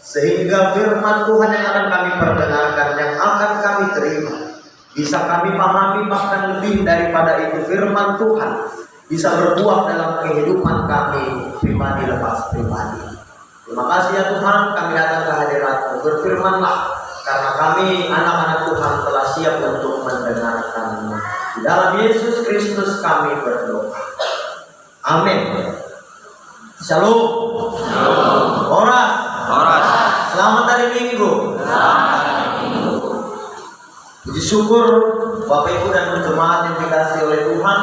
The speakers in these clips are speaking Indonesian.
sehingga firman Tuhan yang akan kami perdengarkan, yang akan kami terima, bisa kami pahami, bahkan lebih daripada itu firman Tuhan bisa berbuah dalam kehidupan kami pribadi lepas pribadi. Terima kasih ya Tuhan, kami datang ke hadirat-Mu, berfirman-Lah, karena kami anak-anak Tuhan telah siap untuk mendengarkan-Mu. Di dalam Yesus Kristus kami berdoa. Amin. Shalom. Horas. Selamat hari Minggu. Puji syukur Bapak Ibu dan jemaat yang dikasihi oleh Tuhan,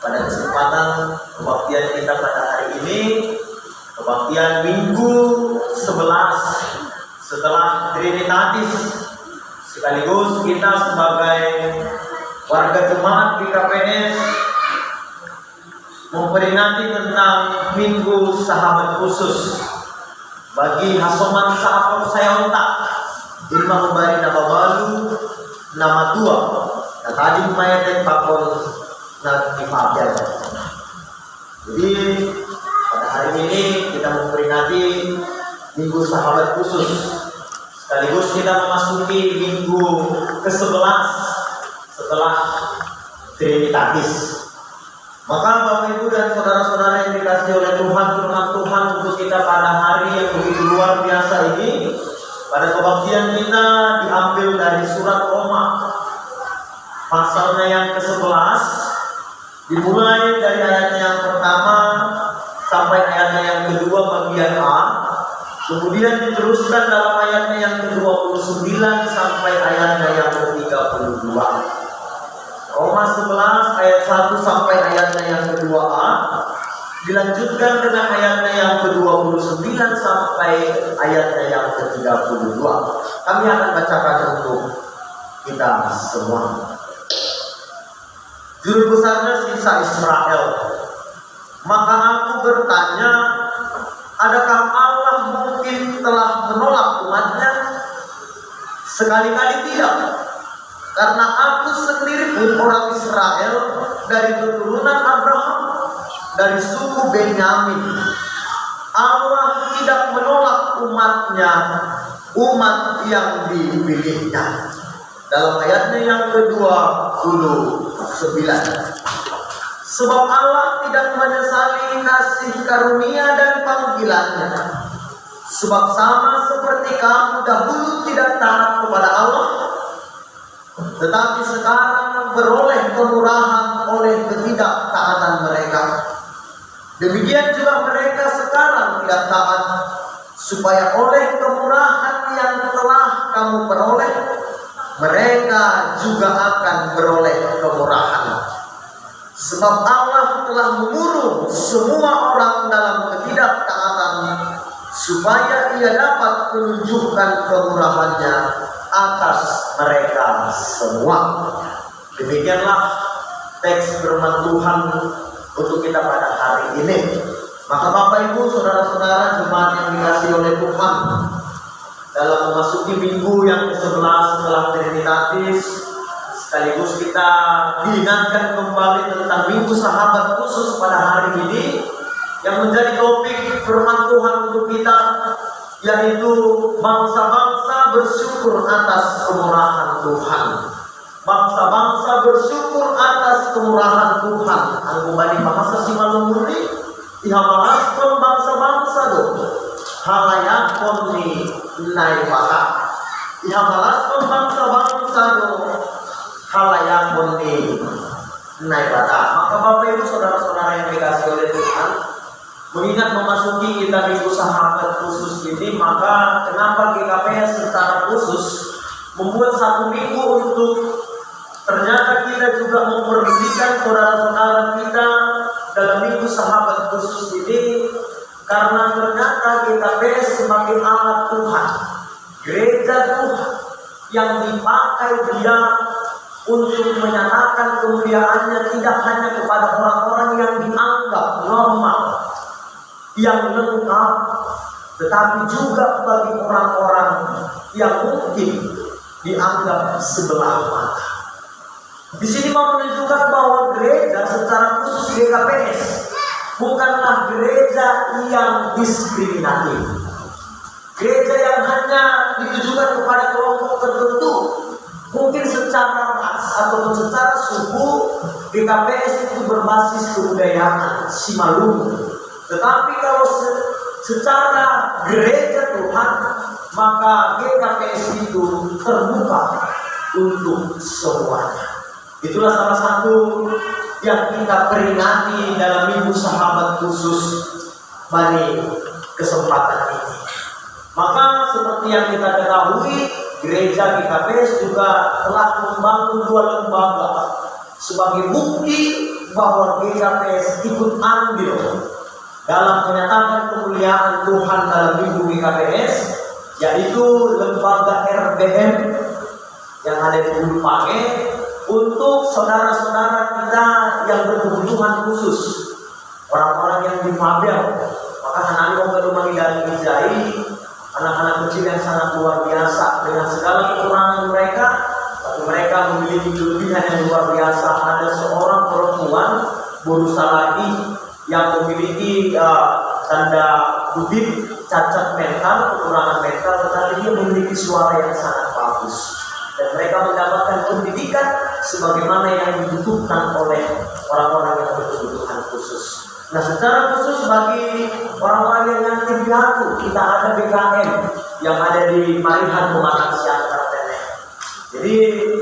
pada kesempatan kebaktian kita pada hari ini, kebaktian Minggu 11 setelah Trinitatis, sekaligus kita sebagai warga jemaat di KPS memperingati tentang Minggu Sahabat Khusus bagi Hasoman Sahabat Sayonta, Ilma memberi nama baru, nama dua, dan tadi mayat pakon nanti Fabian. Jadi pada hari ini kita memperingati Minggu Sahabat Khusus, sekaligus kita memasuki Minggu ke-11 setelah Trinitatis. Maka Bapak Ibu dan saudara-saudara yang dikasihi oleh Tuhan, firman Tuhan untuk kita pada hari yang begitu luar biasa ini, pada kebaktian kita diambil dari surat Roma pasalnya yang ke-11, dimulai dari ayatnya yang pertama sampai ayatnya yang kedua bagian A, kemudian diteruskan dalam ayatnya yang ke-29 sampai ayatnya yang ke-32. Roma 11 ayat 1 sampai ayatnya yang ke-2a, dilanjutkan dengan ayatnya yang ke-29 sampai ayatnya yang ke-32. Kami akan bacakan untuk kita semua. Juru besarnya sisa Israel. Maka aku bertanya, adakah Allah mungkin telah menolak umatnya? Sekali-kali tidak. Karena aku sendiri pun orang Israel dari keturunan Abraham, dari suku Benyamin. Allah tidak menolak umatnya, umat yang dipilihnya. Dalam ayatnya yang ke-29. Sebab Allah tidak menyesali kasih karunia dan panggilannya. Sebab sama seperti kamu dahulu tidak taat kepada Allah, tetapi sekarang beroleh kemurahan oleh ketidaktaatan mereka. Demikian juga mereka sekarang tidak taat, supaya oleh kemurahan yang telah kamu peroleh, mereka juga akan beroleh kemurahan. Sebab Allah telah mengurung semua orang dalam ketidaktaatan, supaya Ia dapat menunjukkan kemurahannya atas mereka semua. Demikianlah teks firman Tuhan untuk kita pada hari ini. Maka Bapak Ibu, saudara-saudara jemaat yang dikasihi oleh Tuhan, dalam memasuki minggu yang ke-11 setelah Trinitatis, sekaligus kita diingatkan kembali tentang Minggu Sahabat Khusus pada hari ini, yang menjadi topik firman Tuhan untuk kita, yaitu bangsa-bangsa bersyukur atas kemurahan Tuhan. Bangsa-bangsa bersyukur atas kemurahan Tuhan. Aku balik bahasa Simalumuri, ihamalaskan bangsa-bangsa do, halayakon ni naibaka. Ihamalaskan bangsa-bangsa do, halayakon ni naibaka. Maka Bapak Ibu saudara-saudara yang dikasihi oleh Tuhan, mengingat memasuki kita Minggu Sahabat Khusus ini, maka kenapa GKPS secara khusus membuat satu minggu untuk ternyata kita juga memperhatikan saudara-saudara kita dalam Minggu Sahabat Khusus ini, karena ternyata GKPS sebagai alat Tuhan, gereja Tuhan yang dipakai Dia untuk menyatakan kemuliaannya tidak hanya kepada orang-orang yang dianggap normal, yang lengkap, tetapi juga bagi orang-orang yang mungkin dianggap sebelah mata. Di sini mau menunjukkan bahwa gereja secara khusus bukanlah gereja yang diskriminatif. Gereja ditujukan kepada kelompok tertentu. Mungkin secara ras atau secara suku GKPS itu berbasis kebudayaan Simalungun. Tetapi kalau secara gereja Tuhan, maka GKPS itu terbuka untuk semuanya. Itulah salah satu yang kita peringati dalam Minggu Sahabat Khusus Bani kesempatan ini. Maka seperti yang kita ketahui, gereja GKPS juga telah membangun 2 lembaga sebagai bukti bahwa GKPS ikut andil dalam menyatakan kemuliaan Tuhan dalam Minggu GKPS, yaitu lembaga RBM yang ada di Gunung Page untuk saudara-saudara kita yang berkebutuhan khusus, orang-orang yang difabel. Maka anak-anak mengalami dari Ijai, anak-anak kecil yang sangat luar biasa dengan segala kekurangan mereka, tapi mereka memiliki kelebihan yang luar biasa. Ada seorang perempuan berusaha lagi yang memiliki tanda kutip cacat mental, kekurangan mental, tetapi dia memiliki suara yang sangat bagus. Dan mereka mendapatkan pendidikan sebagaimana yang dibutuhkan oleh orang-orang yang berkebutuhan khusus. Nah, secara khusus bagi orang-orang yang yatim piatu, kita ada BKM yang ada di Marihan Pematang Siang Kartene. Jadi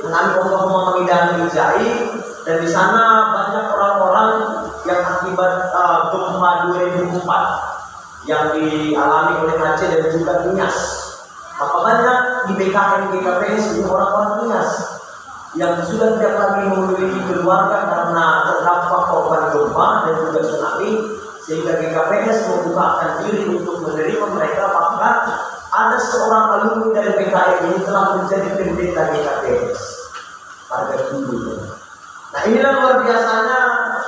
kami ngomong mengidam Ijai, dan di sana banyak orang-orang yang akibat gempa 2004 yang dialami oleh Aceh dan juga Nias. Maka banyak di BKM GKPS ini orang-orang Nias yang sudah tidak lagi memiliki keluarga karena terdampak korban gempa dan juga tsunami, sehingga GKPS membukakan diri untuk menerima mereka. Bahkan ada seorang alumni dari BKM ini telah menjadi pendeta GKPS pada dulu. Nah, inilah luar biasanya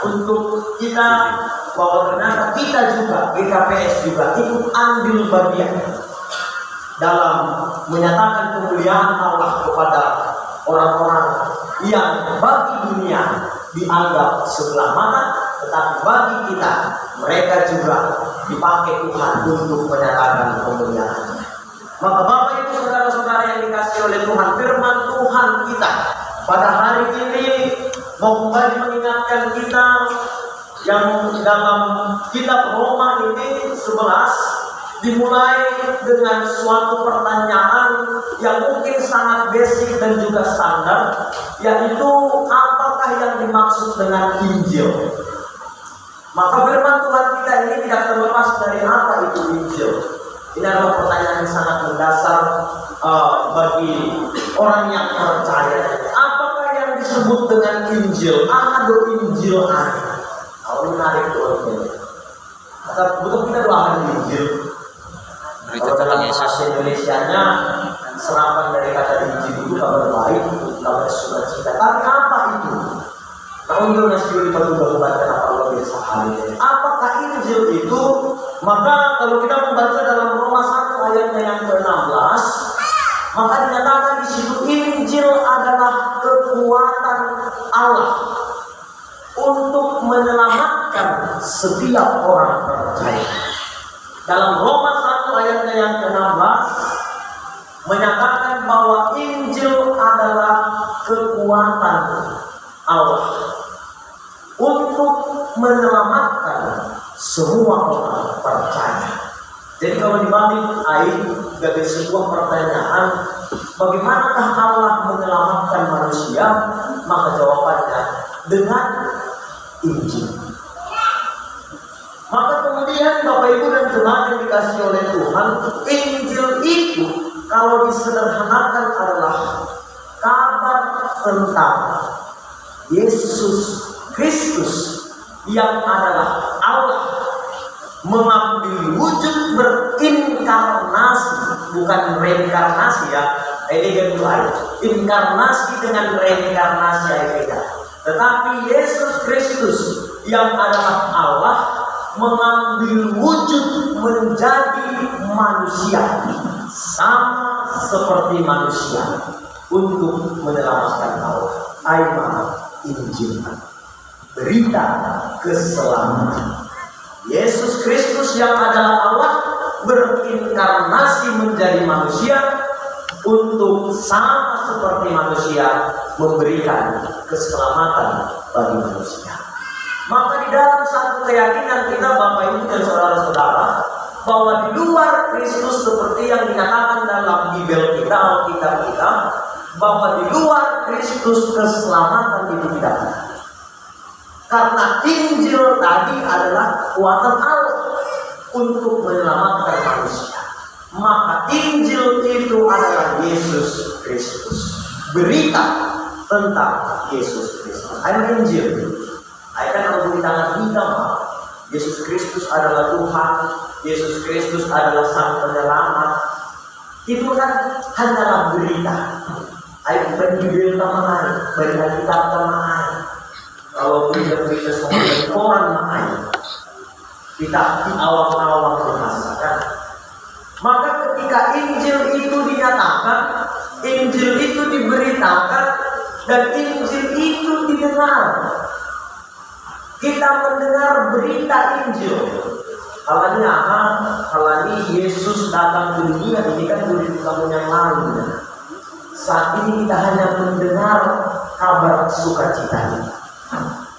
untuk kita bahwa ternyata kita juga GKPS juga ikut ambil bagian dalam menyatakan kemuliaan Allah kepada orang-orang yang bagi dunia dianggap sebelah mata, tetapi bagi kita mereka juga dipakai Tuhan untuk menyatakan kemuliaan. Maka Bapak Ibu saudara-saudara yang dikasihi oleh Tuhan, firman Tuhan kita pada hari ini mau kembali mengingatkan kita yang dalam kitab Roma ini 11 dimulai dengan suatu pertanyaan yang mungkin sangat basic dan juga standar, yaitu apakah yang dimaksud dengan Injil. Maka firman Tuhan kita ini tidak terlepas dari apa itu Injil. Ini adalah pertanyaan yang sangat mendasar bagi orang yang percaya. Apakah yang disebut dengan Injil? Ada Injil ada. Kalau menarik tuh, kata butuh kita doakan Injil. Kalau dalam bahasa Indonesianya serapan dari kata Injil itu kabar baik, kabar sukacita. Tapi apa itu? Namun itu nasi di batu baca apa Allah biasa hari. Apakah Injil itu? Maka kalau kita membaca dalam Roma 1 ayatnya yang ke-16, maka dinyatakan di situ Injil adalah kekuatan Allah untuk menyelamatkan setiap orang percaya. Dalam Roma 1 ayatnya yang ke-16 menyatakan bahwa Injil adalah kekuatan Allah untuk menyelamatkan semua orang percaya. Jadi kalau dibalik sebagai sebuah pertanyaan, bagaimanakah Allah menyelamatkan manusia? Maka jawabannya dengan Injil. Maka kemudian Bapak Ibu dan jemaat yang dikasihi oleh Tuhan, Injil itu kalau disederhanakan adalah kabar tentang Yesus Kristus yang adalah Allah mengambil wujud berinkarnasi, bukan reinkarnasi ya. Ini kedua, inkarnasi dengan reinkarnasi yang beda. Tetapi Yesus Kristus yang adalah Allah mengambil wujud menjadi manusia sama seperti manusia untuk menyelamatkan Allah. Ayat Injil, berita keselamatan. Yesus Kristus yang adalah Allah berinkarnasi menjadi manusia untuk sama seperti manusia memberikan keselamatan bagi manusia. Maka di dalam satu keyakinan kita Bapak Ibu dan saudara-saudara, bahwa di luar Kristus seperti yang dinyatakan dalam Bible kita, Alkitab kita, bahwa di luar Kristus keselamatan itu tidak ada. Karena Injil tadi adalah kekuatan Allah untuk menyelamatkan manusia. Maka Injil itu adalah Yesus Kristus. Berita tentang Yesus Kristus. Ayat Injil. Ayat kan tangan kita, Yesus Kristus adalah Tuhan. Yesus Kristus adalah Sang Penyelamat. Itu kan hanyalah berita. Ayat Bible tamai, berita kitab tamai. Kalau berita semua dari koran tamai. Kita di awal-awal merasakan. Maka ketika Injil itu dinyatakan, Injil itu diberitakan, dan Injil itu didengar. Kita mendengar berita Injil. Kalanya Yesus datang ke dunia, ini kan tahun yang lalu. Saat ini kita hanya mendengar kabar sukacita.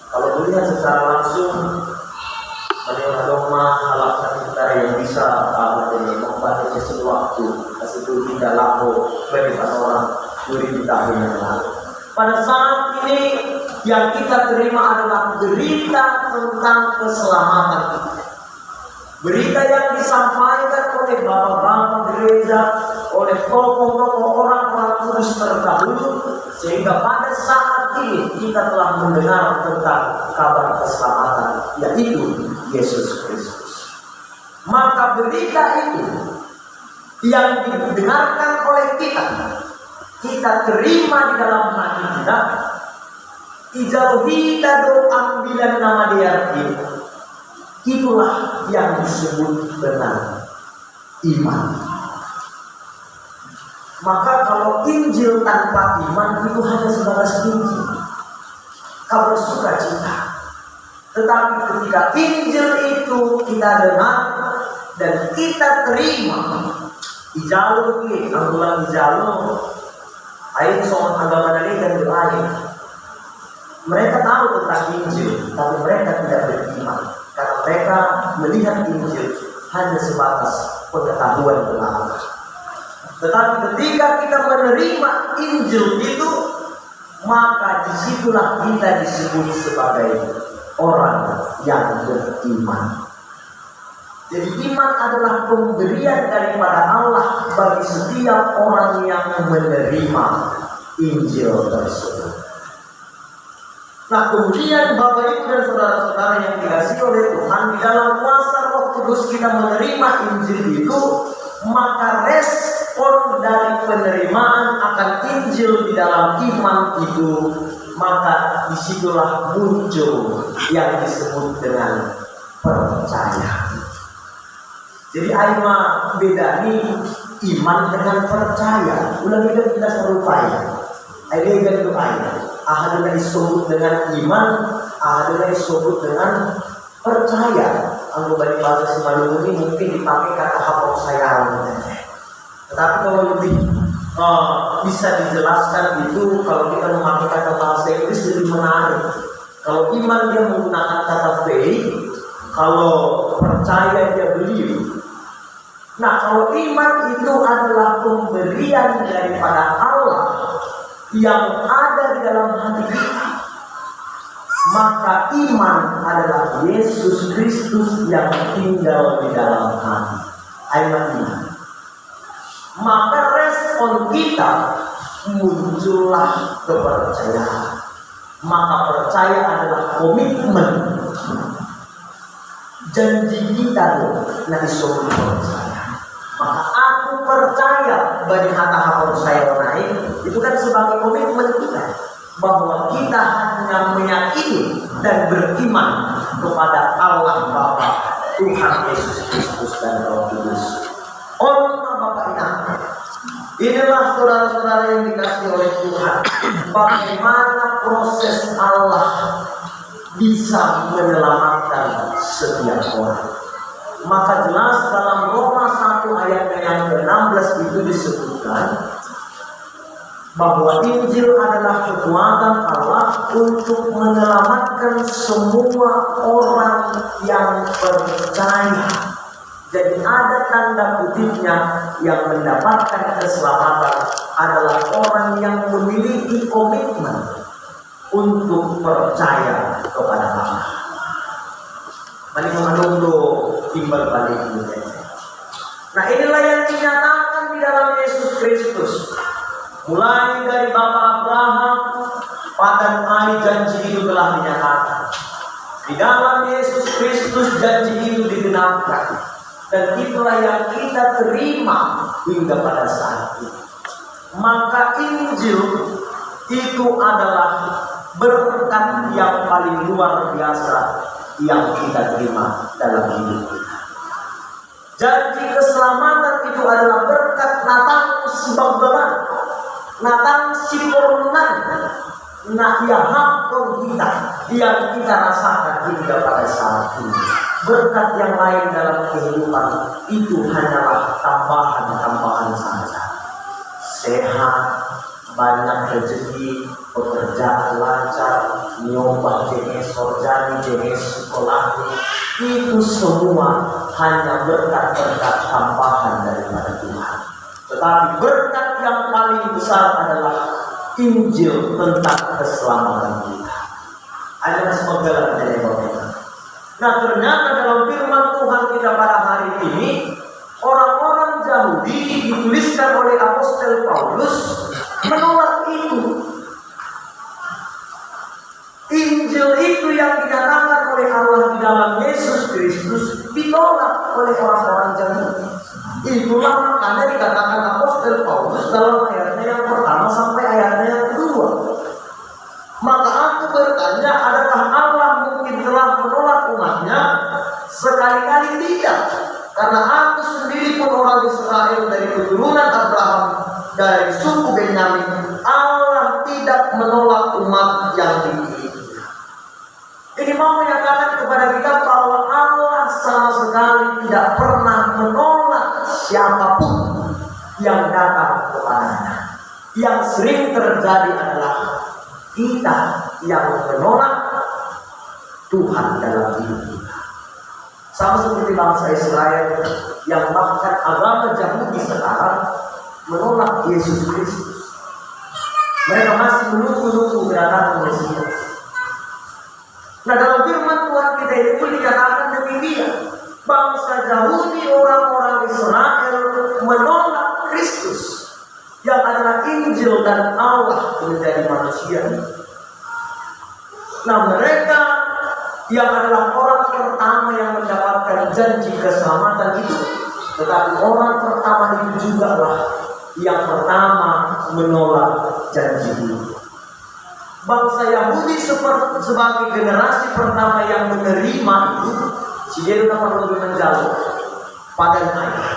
Kalau melihat secara langsung, bagaimana dogma alasan kita yang bisa membatasi sesuatu, itu tidak laku bagi orang 2000 tahun yang lalu. Pada saat ini yang kita terima adalah berita tentang keselamatan kita. Berita yang disampaikan oleh bapak-bapak gereja, oleh tokoh-tokoh orang-orang kudus terdahulu, sehingga pada saat ini kita telah mendengar tentang kabar keselamatan, yaitu Yesus Kristus. Maka berita itu yang didengarkan oleh kita terima di dalam hati kita, dijauhi dari ambilan nama dia, itulah yang disebut dengan iman. Maka kalau Injil tanpa iman itu hanya sebatas Injil, kabar sukacita. Tetapi ketika Injil itu kita dengar dan kita terima, di jalur ini, anggulan di jalur, air soal agama dari dan lain. Mereka tahu tentang Injil, tapi mereka tidak beriman. Karena mereka melihat Injil hanya sebatas pengetahuan belaka. Tetapi ketika kita menerima Injil itu, maka disitulah kita disebut sebagai orang yang beriman. Jadi iman adalah pemberian daripada Allah bagi setiap orang yang menerima Injil tersebut. Nah, kemudian Bapak Ibu dan saudara-saudara yang dikasihi oleh Tuhan, di dalam kuasa Roh Kudus kita menerima Injil itu, maka respon dari penerimaan akan Injil di dalam iman itu, maka disitulah muncul yang disebut dengan percaya. Jadi aima beda nih iman dengan percaya. Ulang kita serupai. Aida itu aida. Ahaduna disebut dengan iman, ahaduna disebut dengan percaya. Kalau bagi bahasa Simalungun ini mungkin dipakai kata kepercayaan. Tetapi kalau lebih bisa dijelaskan itu, kalau kita memakai kata bahasa Inggris lebih menarik. Kalau iman dia menggunakan kata faith, kalau percaya dia believe. Nah, kalau iman itu adalah pemberian daripada Allah yang ada di dalam hati kita, maka iman adalah Yesus Kristus yang tinggal di dalam hati. Iman. Maka respon kita muncullah kepercayaan. Maka percaya adalah komitmen. Janji kita nah disuruh percaya. Maka aku percaya bagi hata percaya naik itu kan sebagai komitmen kita bahwa kita hanya meyakini dan beriman kepada Allah Bapa, Tuhan Yesus Kristus dan Roh Kudus. Allah Bapa inilah saudara-saudara yang dikasihi oleh Tuhan, bagaimana proses Allah bisa menyelamatkan setiap orang. Maka jelas dalam Roma 1 ayat yang ke-16 itu disebutkan bahwa Injil adalah kekuatan Allah untuk menyelamatkan semua orang yang percaya. Jadi ada tanda kutipnya, yang mendapatkan keselamatan adalah orang yang memiliki komitmen untuk percaya kepada Allah. Mari menunggu timbal balik ini. Nah, inilah yang dinyatakan di dalam Yesus Kristus. Mulai dari Bapa Abraham, padan ai janji itu telah dinyatakan. Di dalam Yesus Kristus janji itu digenapkan. Dan itulah yang kita terima hingga pada saat ini. Maka Injil itu adalah berkat yang paling luar biasa yang kita terima dalam hidup kita. Janji keselamatan itu adalah berkat Natang Sibagdalan, Natang Siporunan, nah ia hakon kita yang kita rasakan hingga pada saat ini. Berkat yang lain dalam kehidupan itu hanyalah tambahan-tambahan saja. Sehat, banyak rezeki, pekerjaan lancar, nyoba jenis sorjani, jenis sekolah, itu semua hanya berkat-berkat tambahan daripada Tuhan. Tetapi berkat yang paling besar adalah Injil tentang keselamatan kita. Ada sebagian dari kita. Nah, ternyata dalam firman Tuhan kita pada hari ini, orang-orang Yahudi dituliskan oleh Apostel Paulus menolak itu. Injil itu yang dinyatakan oleh Allah di dalam Yesus Kristus ditolak oleh orang-orang Yahudi. Itulah makanya dikatakan Apostel Paulus dalam ayatnya yang pertama sampai ayatnya yang kedua. Maka aku bertanya, adakah Allah mungkin telah menolak umatnya? Sekali-kali tidak. Karena aku sendiri pun orang Israel dari keturunan Abraham, dari suku Benyamin. Allah tidak menolak umat yang dipilih. Ini mau menyatakan kepada kita bahwa Allah sama sekali tidak pernah menolak siapapun yang datang kepadanya. Yang sering terjadi adalah kita yang menolak Tuhan dalam hidup kita. Sama seperti bangsa Israel yang bahkan agama Yahudi sekarang menolak Yesus Kristus. Mereka masih menunggu kedatangan Mesias. Nah, dalam firman Tuhan kita itu dikatakan demikian. Bangsa Yahudi, orang-orang Israel menolak Kristus yang adalah Injil dan Allah menjadi manusia. Nah, mereka yang adalah orang pertama yang mendapatkan janji keselamatan itu, tetapi orang pertama itu juga lah yang pertama menolak janji itu. Bangsa Yahudi sebagai generasi pertama yang menerima itu, dia dapat lebih menjauh pada ayat.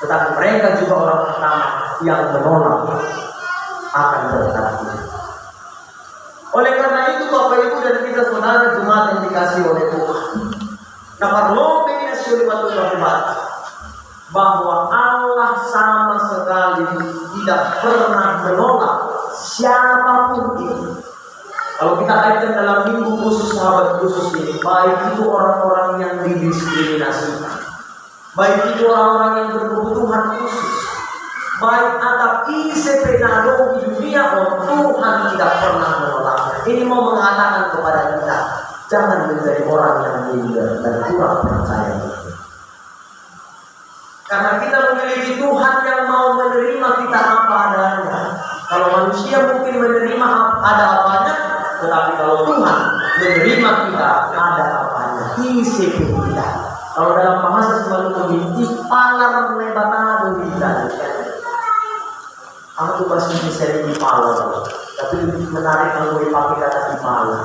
Tetapi mereka juga orang pertama yang menolak akan berkat itu. Oleh karena itu Bapak Ibu dan kita saudara jemaat yang dikasihi oleh Tuhan, bahwa Allah sama sekali tidak pernah menolak siapapun itu. Kalau kita kaitkan dalam minggu khusus sahabat khusus ini, baik itu orang-orang yang didiskriminasikan, baik itu orang-orang yang berkebutuhan khusus, baik atau isi penado di dunia, Tuhan tidak pernah menolak. Ini mau mengatakan kepada kita, jangan menjadi orang yang minder dan kurang percaya. Karena kita memiliki Tuhan yang mau menerima kita apa adanya. Kalau manusia mungkin menerima ada apanya, tetapi kalau Tuhan menerima kita ada apanya, isi kita. Kalau dalam bahasa selalu memiliki palar nebatado kita. Aku pasti bisa dipalar, tapi lebih menarik kalau dipakai kata dipalar.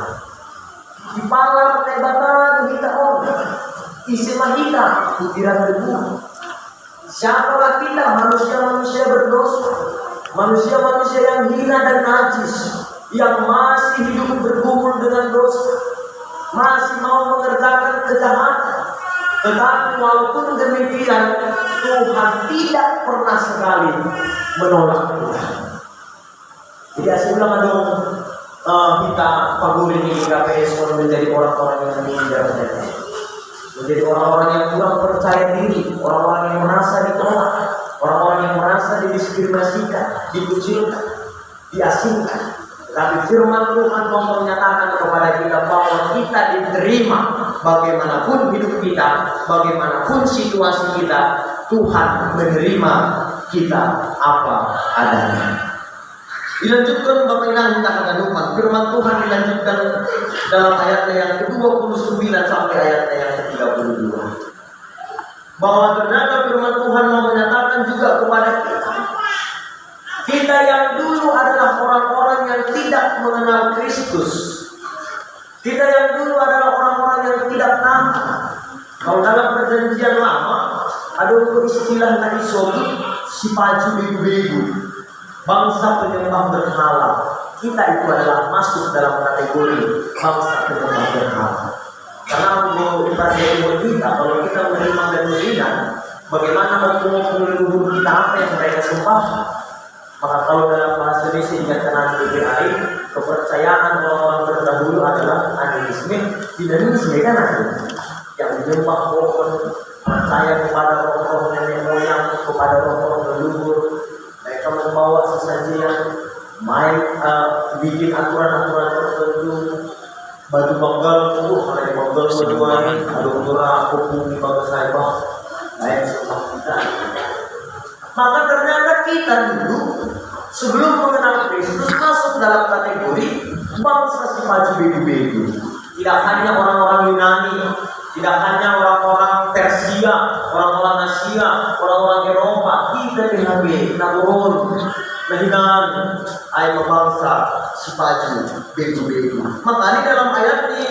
Dipalar nebatado kita isi mahita butiran debu. Siapakah kita? Manusia-manusia berdosa, manusia-manusia yang hina dan najis, yang masih hidup bergumul dengan dosa, masih mau mengerjakan kejahatan. Tetapi walaupun demikian, Tuhan tidak pernah sekali menolak Tuhan. Jadi aslinya dong kita paguri di KPS menjadi orang-orang yang minder, menjadi orang-orang yang kurang percaya diri, orang-orang yang merasa ditolak, orang-orang yang merasa didiskriminasikan, dikucilkan, diasingkan. Tapi firman Tuhan mau menyatakan kepada kita bahwa kita diterima bagaimanapun hidup kita, bagaimanapun situasi kita, Tuhan menerima kita apa adanya. Dilanjutkan Bapak Ibu kita kandungan firman Tuhan dilanjutkan dalam ayatnya yang ke-29 sampai ayatnya yang ke-32. Bahwa ternyata firman Tuhan mau menyatakan juga kepada kita yang dulu adalah orang-orang yang tidak mengenal Kristus. Kita yang dulu adalah orang-orang yang tidak taat. Kalau dalam perjanjian lama ada istilah yang disebut si paju begu-begu, bangsa penyembah berhala. Kita itu adalah masuk dalam kategori bangsa penyembah berhala. Karena ibadah kita, kalau kita menerima dan menghina, bagaimana hukum leluhur kita apa yang mereka sembah? Maka kalau dalam bahasa Indonesia dikatakan GBI, kepercayaan orang-orang terdahulu adalah animisme. Di Indonesia kan ada yang menyembah pohon, percaya kepada roh-roh nenek moyang, kepada roh-roh leluhur. Mereka membawa sesajian, bikin aturan-aturan tertentu, baju banggal, hari banggal seduanya, ada murah, hukum di bangsa saya, baik semua kita. Maka ternyata kita dulu sebelum mengenal Kristus masuk dalam kategori bangsa si maju begu-begu. Tidak hanya orang-orang Yunani, tidak hanya orang-orang Persia, orang-orang Asia, orang-orang Eropa, kita PHB, Naurun, Nahinan, ayat bangsa si maju begu-begu. Makanya dalam ayat ini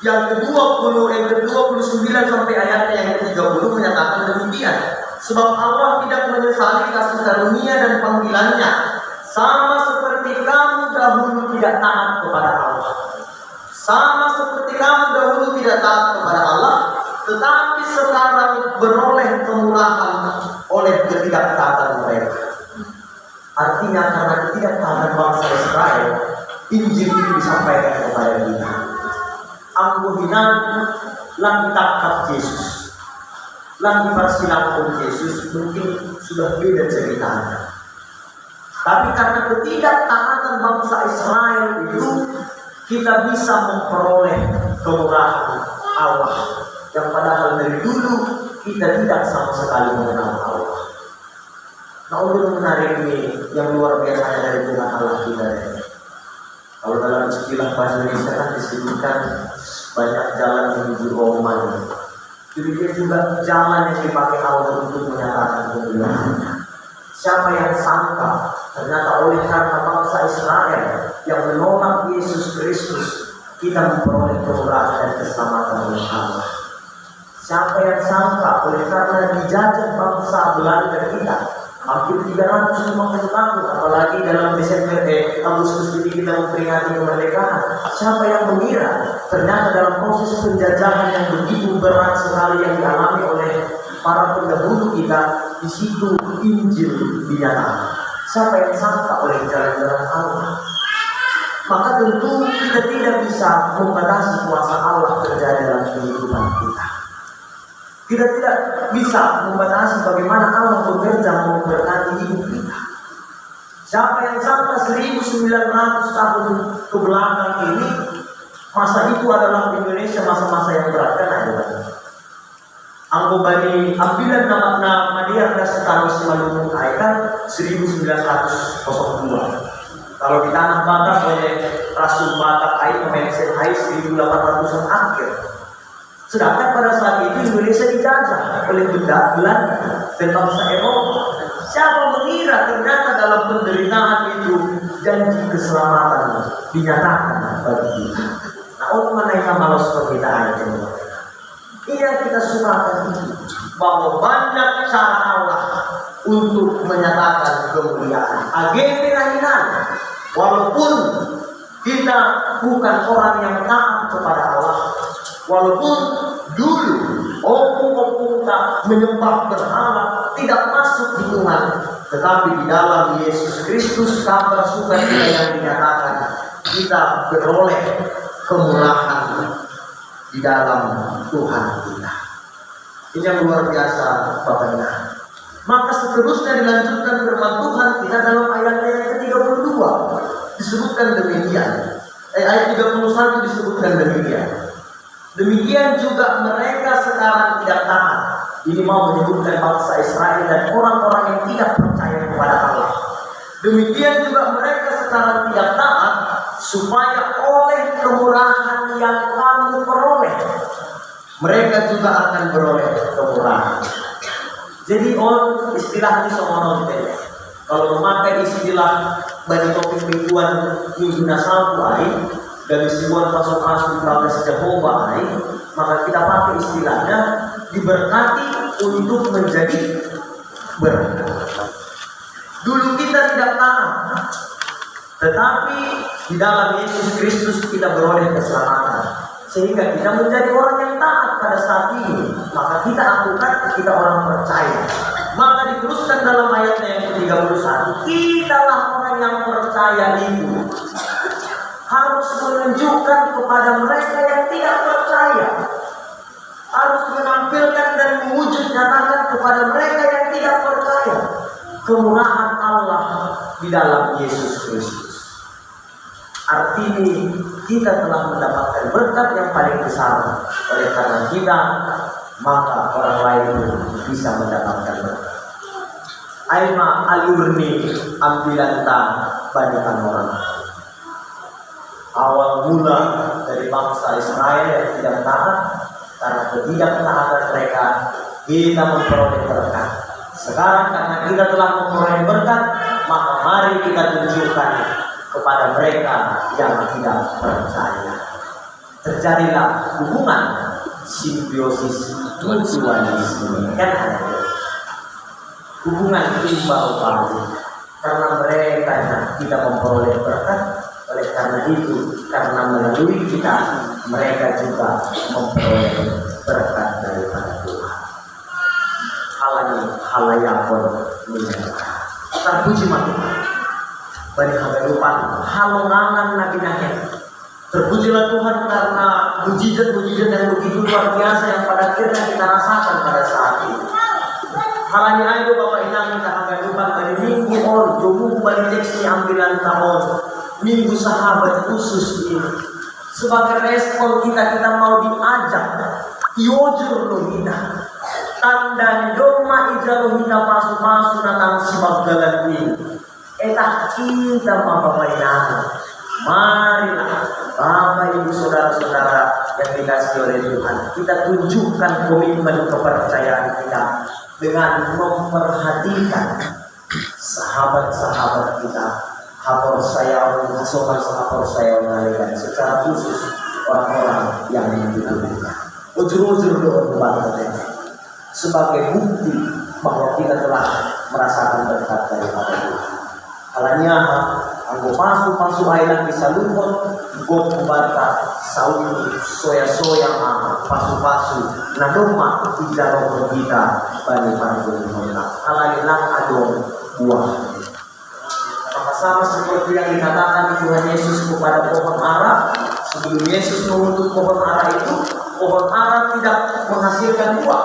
yang ke-29 sampai ayatnya yang ke-30 menyatakan demikian. Sebab Allah tidak menyesali kasih karunia dan panggilannya, sama seperti kamu dahulu tidak taat kepada Allah. Sama seperti kamu dahulu tidak taat kepada Allah, tetapi sekarang beroleh kemurahan oleh ketidaktaatan mereka. Artinya karena ketidaktaatan bangsa Israel, Injil itu disampaikan kepada kita. Angguhinan lang ditangkap Yesus, lang dipersilahkan Yesus, mungkin sudah beda ceritanya. Tapi karena ketidaktaatan bangsa Israel itu, kita bisa memperoleh kemurahan Allah yang padahal dari dulu kita tidak sama sekali mengenal Allah. Nah, untuk menarik ini yang luar biasa dari Tuhan Allah kita. Kalau dalam istilah bahasa Indonesia kan disebutkan banyak jalan menuju Roma. Jadi dia juga jalan yang dipakai Allah untuk menyatakan kebenarannya. Siapa yang sangka ternyata oleh karena bangsa Israel yang menolak Yesus Kristus, kita memperoleh kemurahan dan keselamatan oleh Allah. Siapa yang sangka oleh karena dijajah bangsa Belanda kita hampir 350 tahun, apalagi dalam Desember Agustus ini kita memperingati kemerdekaan. Siapa yang mengira ternyata dalam proses penjajahan yang begitu berat sekali yang dialami oleh para pendahulu kita, di situ Injil dinyatakan. Siapa yang sangka oleh jalan-jalan Allah? Maka tentu kita tidak bisa membatasi kuasa Allah terjadi dalam kehidupan kita. Kita tidak bisa membatasi bagaimana Allah bekerja memberkati hidup kita. Siapa yang sangka 1900 tahun ke belakang ini, masa itu adalah Indonesia masa-masa yang berat, kan ada. Anggo bani ambilan nama Madiar dan Sekamis Malungun Aikan 1902. Kalau di tanah Batak oleh Rasul Batak Aik Memensen Aik 1800-an akhir. Sedangkan pada saat itu Indonesia dijajah oleh Belanda dan bangsa Eropa. Siapa mengira ternyata dalam penderitaan itu janji keselamatan dinyatakan bagi kita. Nah, untuk menaikkan malas permintaan itu, ini yang kita sukakan itu, bahwa banyak cara Allah untuk menyatakan kemuliaan. Agenda walaupun kita bukan orang yang taat kepada Allah, walaupun dulu opung-opung tak menyembah berhala tidak masuk di Tuhan, Tetapi di dalam Yesus Kristus kabar sukacita yang dinyatakan, kita beroleh kemurahan di dalam Tuhan kita. Ini yang luar biasa Bapak Ibu. Maka seterusnya dilanjutkan firman Tuhan kita dalam ayat yang ke-32 disebutkan demikian. Ayat 31 disebutkan demikian. Demikian juga mereka sekarang tidak taat. Ini mau menyebutkan bangsa Israel dan orang-orang yang tidak percaya kepada Allah. Demikian juga mereka sekarang tidak taat, supaya oleh kemurahan yang kamu peroleh, mereka juga akan beroleh kemurahan. Jadi istilah ini somono gitu. Kalau memakai istilah bagi topik mingguan minggu nasal hari dari sebuah masuk kepada Jehovah hari, maka kita pakai istilahnya diberkati untuk menjadi berkat. Dulu kita tidak taat, tetapi di dalam Yesus Kristus kita beroleh keselamatan, sehingga kita menjadi orang yang taat pada saat ini. Maka kita akukan kita orang percaya. Maka diteruskan dalam ayatnya yang ke-31, kitalah orang yang percaya itu harus menunjukkan kepada mereka yang tidak percaya, harus menampilkan dan mewujud nyatakan kepada mereka yang tidak percaya kemurahan Allah di dalam Yesus Kristus. Artinya kita telah mendapatkan berkat yang paling besar. Oleh karena kita, maka orang lain bisa mendapatkan berkat. Aima alurni ambilan ta banyakan orang. Awal mula dari bangsa Israel yang tidak taat, karena ketidaktaatan mereka kita memperoleh berkat. Sekarang karena kita telah memperoleh berkat, maka mari kita tunjukkan kepada mereka yang tidak percaya. Terjadilah hubungan simbiosis mutualisme, kan ada hubungan timbal balik. Karena mereka tidak memperoleh berkat, oleh karena itu, karena melalui kita, mereka juga memperoleh berkat daripada Tuhan. Halayakon menyerah. Terpuji Tuhan. Bani hagalupan halongangan nagi-nagi. Terpujilah Tuhan karena mujizat-mujizat yang begitu luar biasa yang pada akhirnya kita rasakan pada saat ini. Halanya ayo Bapak Inang kita hagalupan bani minggu on, jomu bani teksi ambilan tahun, minggu sahabat khusus ini. Sebagai respon kita mau diajak, iojur lohina. Tanda doma ijalohina pasu-pasu natang sibagalan ini. Etah kita Bapak Inang. Marilah Bapak Ibu Saudara-saudara yang dikasihi oleh Tuhan, kita tunjukkan komitmen kepercayaan kita dengan memperhatikan sahabat-sahabat kita, hapor saya mengalihkan secara khusus orang-orang yang membutuhkan. Ujur-ujur doa sebagai bukti bahwa kita telah merasakan berkat daripada Tuhan. Halanya anggo pasu ailan bisa lumpur, got bata sauni soya pasu nadoma ijaro kita bani parguna. Halalilang adong buah. Maka sama seperti yang dikatakan Tuhan Yesus kepada pohon ara, sebelum Yesus mengutuk pohon ara itu, pohon ara tidak menghasilkan buah,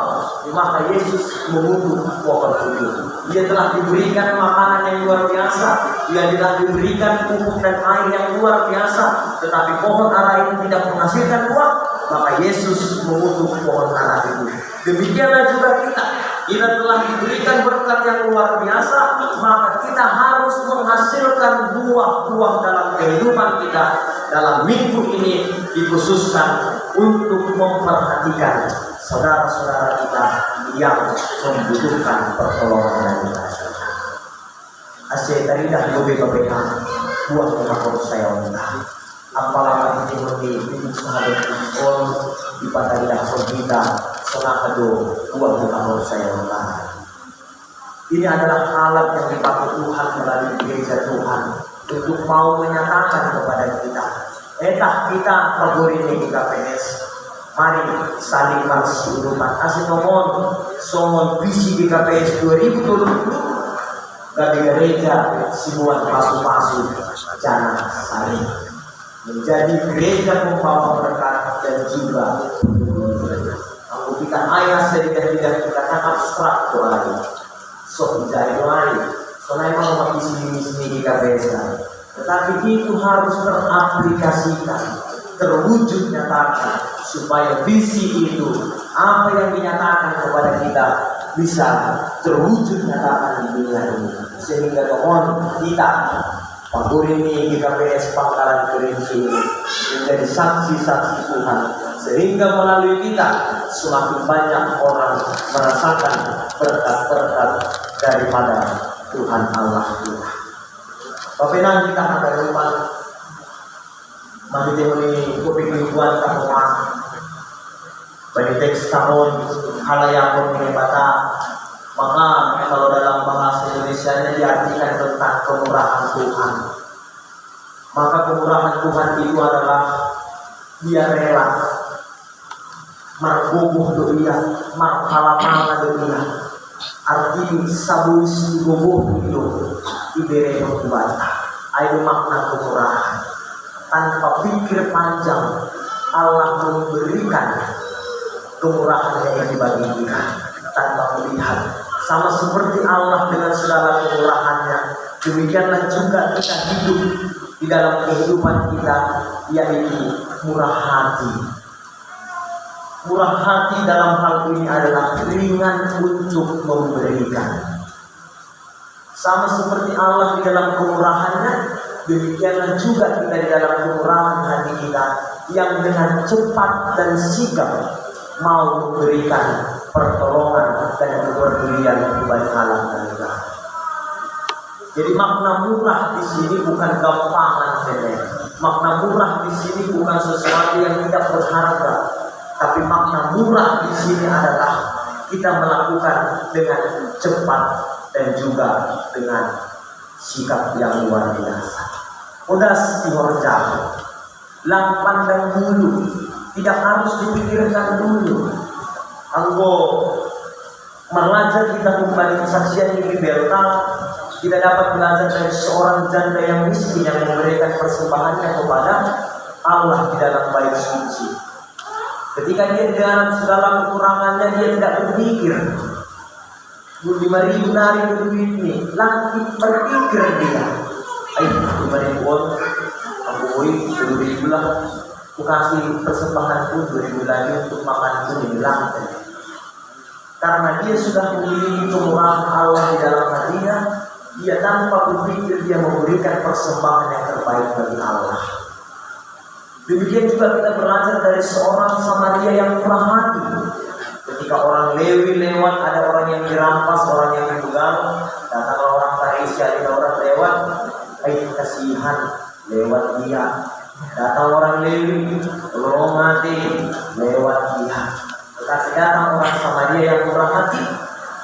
maka Yesus mengutuk pohon itu. Dia telah diberikan makanan yang luar biasa, dia telah diberikan pupuk dan air yang luar biasa, tetapi pohon ara itu tidak menghasilkan buah, maka Yesus mengutuk pohon ara itu. Demikianlah juga kita telah diberikan berkat yang luar biasa, maka kita harus menghasilkan buah-buah dalam kehidupan kita. Dalam minggu ini dikhususkan untuk memperhatikan saudara-saudara kita yang membutuhkan pertolongan dari kita. Asyik tadi dah lebih berbeda buat mengatur saya orang. Apalah ini sahabat pun di pada tidak kita senakado buat mengatur saya orang. Ini adalah alat yang dipakai Tuhan melalui gereja Tuhan untuk mau menyatakan kepada kita, kita favoritnya kita PNS. Mari saling masih urutan asing ngomong somon visi di KPS 2020 Gabi gereja sibuan pasu-pasu jana sari menjadi gereja membawa berkat dan juga aku kita ayah sedikit tidak dikatakan abstrak doa so jadi doa so naik mau mati sini kita beza tetapi itu harus teraplikasikan terwujud nyatakan supaya visi itu apa yang dinyatakan kepada kita bisa terwujud nyatakan di dunia ini sehingga mohon kita Pakurini GKPS Pangkalan Kerinci menjadi saksi-saksi Tuhan sehingga melalui kita semakin banyak orang merasakan berkat-berkat daripada Tuhan Allah kita. Papenan kita akan lupa mandi temui kopi kubuan kamuan bagi teks tahun halayakon mengebata. Maka kalau dalam bahasa Indonesia diartikan tentang kemurahan Tuhan. Maka kemurahan Tuhan itu adalah dia rela margoboh doia, marhalapanga doia. Arti sabuis goboh itu ibere bata. Itu makna kemurahan. Tanpa pikir panjang Allah memberikan kemurahan yang dibagi kita tanpa melihat. Sama seperti Allah dengan segala kemurahannya, demikianlah juga kita hidup di dalam kehidupan kita, yaitu murah hati. Murah hati dalam hal ini adalah ringan untuk memberikan. Sama seperti Allah di dalam kemurahannya, demikianlah juga kita di dalam kemurahan hati kita yang dengan cepat dan sigap mau memberikan pertolongan dan kepedulian kepada alam kita. Jadi makna murah di sini bukan gampangan saja. Makna murah di sini bukan sesuatu yang tidak berharga, tapi makna murah di sini adalah kita melakukan dengan cepat dan juga dengan sikap yang luar biasa. Udas dihorjah, lang pandang dulu, tidak harus dipikirkan dulu. Anggo belajar kita kembali kesaksian ini Belta tidak dapat belajar dari seorang janda yang miskin yang memberikan persembahannya kepada Allah di dalam bait suci. Ketika dia dengan segala kekurangannya dia tidak berpikir 5.000 nari duit ini, lagi berpikir dia, ayo 5.000 won, aku boi 2.000 lah. Aku kasih persembahan pun 2.000 lagi untuk makan pun di lantai. Karena dia sudah memiliki kemurahan Allah di dalam hatinya, dia tanpa berpikir dia memberikan persembahan yang terbaik bagi Allah. Demikian juga kita belajar dari seorang Samaria yang murah hati. Ketika orang Lewi lewat, ada orang yang dirampas, orang yang dibegal, datang orang Farisi, ada orang lewat, kasihan lewat dia. Datang orang Lewi, tolong mati lewat dia. Tetapi datang orang Samaria yang murah hati,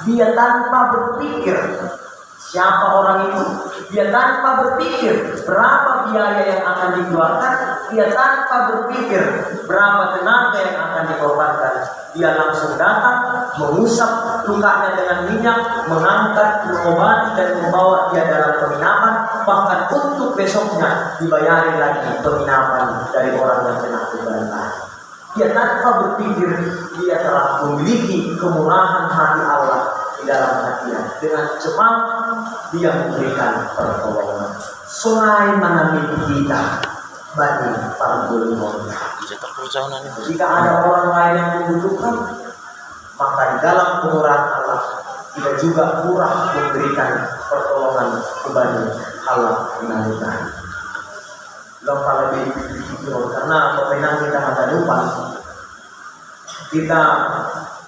dia tanpa berpikir siapa orang itu, dia tanpa berpikir berapa biaya yang akan dikeluarkan, dia tanpa berpikir berapa tenaga yang akan dikorbankan. Dia langsung datang, mengusap lukanya dengan minyak, mengangkat, mengobati dan membawa dia dalam penginapan. Bahkan untuk besoknya dibayari lagi penginapan dari orang yang kena keberatan. Dia tanpa berpikir dia telah memiliki kemurahan hati Allah di dalam hatinya. Dengan cepat dia memberikan pertolongan. Sungai menamik kita bagi para gulungan. Jika ada orang lain yang membutuhkan, maka di dalam kemurahan Allah kita juga murah memberikan pertolongan kepada Allah menantikan. Lupa lebih karena kepenang kita ada lupa. Kita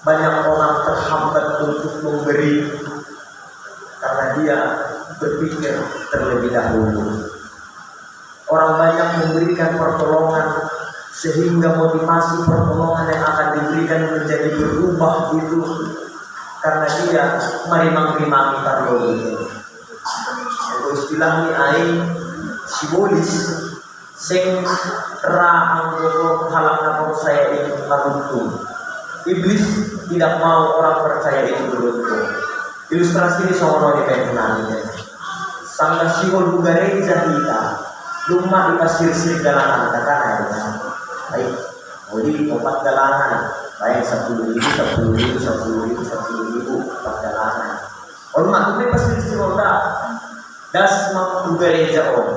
banyak orang terhambat untuk memberi karena dia berpikir terlebih dahulu. Orang banyak memberikan pertolongan sehingga motivasi pertolongan yang akan diberikan menjadi berubah itu karena dia merimang-rimangi karyo itu. Untuk istilahnya simbolis sing ra anggota halak saya itu beruntung. Iblis tidak mau orang percaya itu beruntung. Ilustrasi ini sama di Sangga sihol bugareja kita lumah ipasir-sir galangan kakana ya. Baik, jadi 4 galangan. Baik 10.000, 10.000, 10.000, 10.000 4 galangan. Orma tu may pasir-sir onda. Das mga bugareja on.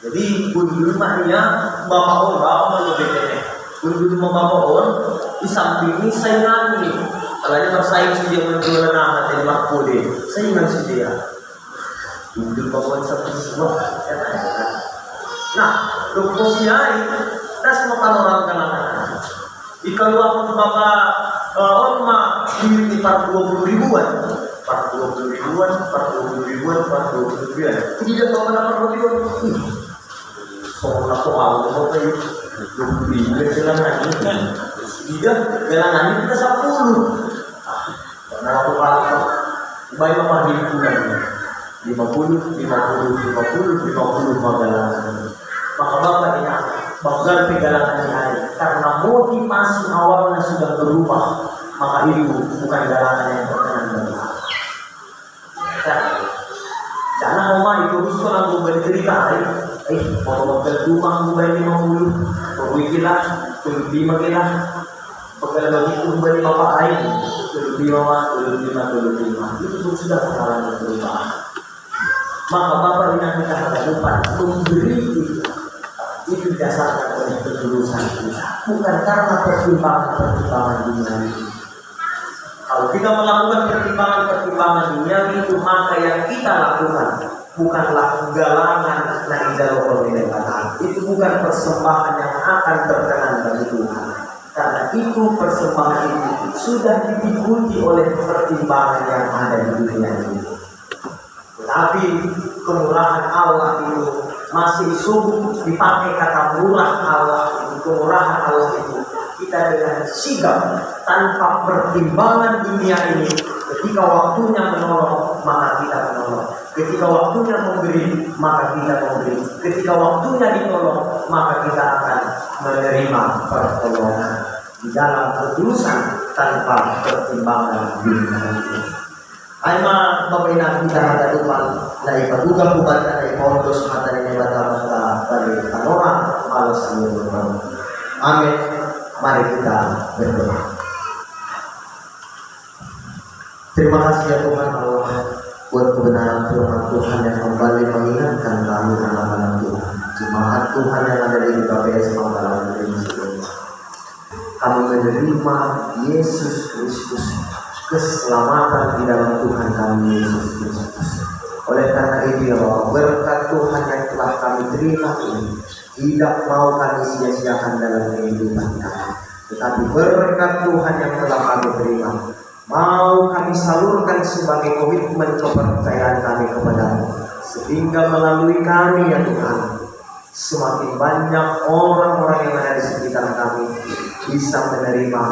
Jadi kung lumah niya bapaon, bapak malubitene. Kung lumah bapaon, isamping ni saingan ni. Kalanya bersaing si dia menjual nama dari makbudi. Saingan si dia. Hidup bapaon sa piswa. Nah, lupos niya ay das mapanorang galangan. Ikaw pun bapak orma di 40 ribuan. 40 ribuan. Hindi dia tahu na 40 ribuan. Soalnya soal mo kayo. Lumbi galangan ini. Dia galangan ini kita 10. Karena aku kalau banyak mahir bulan 50 galangan. Maka bapak ini bakal galangan ini karena motivasi awalnya sudah berubah, maka itu bukan galangan yang berkenan bagi Allah. Jangan ngomong itu harus orang berbalik cerita. Kalau rumah berbalik 50, perwikilah, kelima kilah, pegawai bagi berbalik bapak air, kelima. Itu sudah kesalahan yang berubah. Maka bapak ini kita harus lupa memberi itu dasarkan oleh ketulusan kita, bukan karena pertimbangan dunia ini. Kalau kita melakukan pertimbangan dunia itu, maka yang kita lakukan bukanlah galangan yang jauh oleh Allah. Itu bukan persembahan yang akan berkenan bagi Tuhan. Karena itu persembahan itu sudah diikuti oleh pertimbangan yang ada di dunia ini. Tetapi kemurahan Allah itu masih sungguh dipakai kata murah Allah itu, kemurahan Allah itu kita dengan sigap tanpa pertimbangan dunia ini. Ketika waktunya menolong, maka kita menolong. Ketika waktunya memberi, maka kita memberi. Ketika waktunya ditolong, maka kita akan menerima pertolongan di dalam ketulusan tanpa pertimbangan dunia ini. Aima bapak ina kita hada tupan na ipaduga bubat na ipondos mata ni bata mata bagi tanora malas ang Tuhan. Amin. Mari kita berdoa. Terima kasih ya Tuhan Allah buat kebenaran firman Tuhan yang kembali mengingatkan kami anak-anak Tuhan, jemaat Tuhan yang ada di KPS Pangkalan ini sebelumnya. Kami menerima Yesus Kristus, keselamatan di dalam Tuhan kami Yesus Kristus. Oleh karena itu ya Bapak, berkat Tuhan yang telah kami terima ini tidak mau kami sia-siakan dalam kehidupan kami, tetapi berkat Tuhan yang telah kami terima mau kami salurkan sebagai komitmen kepercayaan kami kepadamu, sehingga melalui kami ya Tuhan, semakin banyak orang-orang yang ada di sekitar kami bisa menerima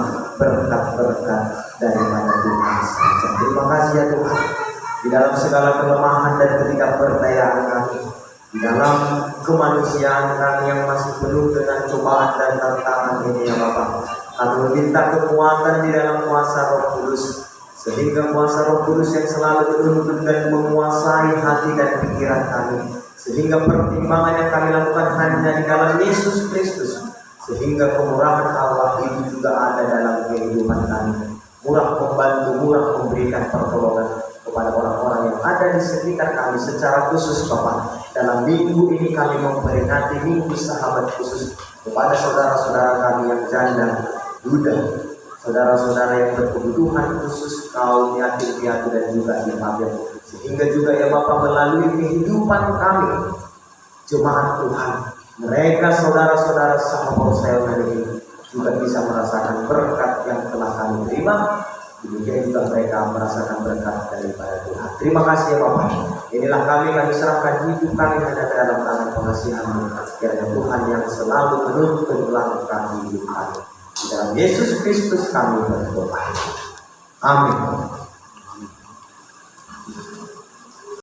berkat-berkat daripada Tuhan saja. Terima kasih ya Tuhan, di dalam segala kelemahan dan ketidakberdayaan kami, di dalam kemanusiaan kami yang masih penuh dengan cobaan dan tantangan ini ya Bapak, kami meminta kekuatan di dalam kuasa Roh Kudus, sehingga kuasa Roh Kudus yang selalu menuntun dan menguasai hati dan pikiran kami, sehingga pertimbangan yang kami lakukan hanya di dalam Yesus Kristus, sehingga kemurahan Allah itu juga ada dalam kehidupan kami, murah membantu, murah memberikan pertolongan kepada orang-orang yang ada di sekitar kami. Secara khusus Bapak, dalam minggu ini kami memperingati minggu sahabat khusus kepada saudara-saudara kami yang janda, duda, saudara-saudara yang berkebutuhan khusus, kaum yatim piatu dan juga difabel, sehingga juga ya Bapak melalui kehidupan kami jemaat Tuhan, mereka saudara-saudara sama saya ini juga bisa merasakan berkat yang telah kami terima. Demikian juga mereka merasakan berkat daripada Tuhan. Terima kasih ya Bapak. Inilah kami serahkan hidup kami hanya ke dalam tangan pengasihan-Mu. Kiranya Tuhan yang selalu menuntun langkah hidup kami. Di dalam Yesus Kristus kami berdoa. Amin.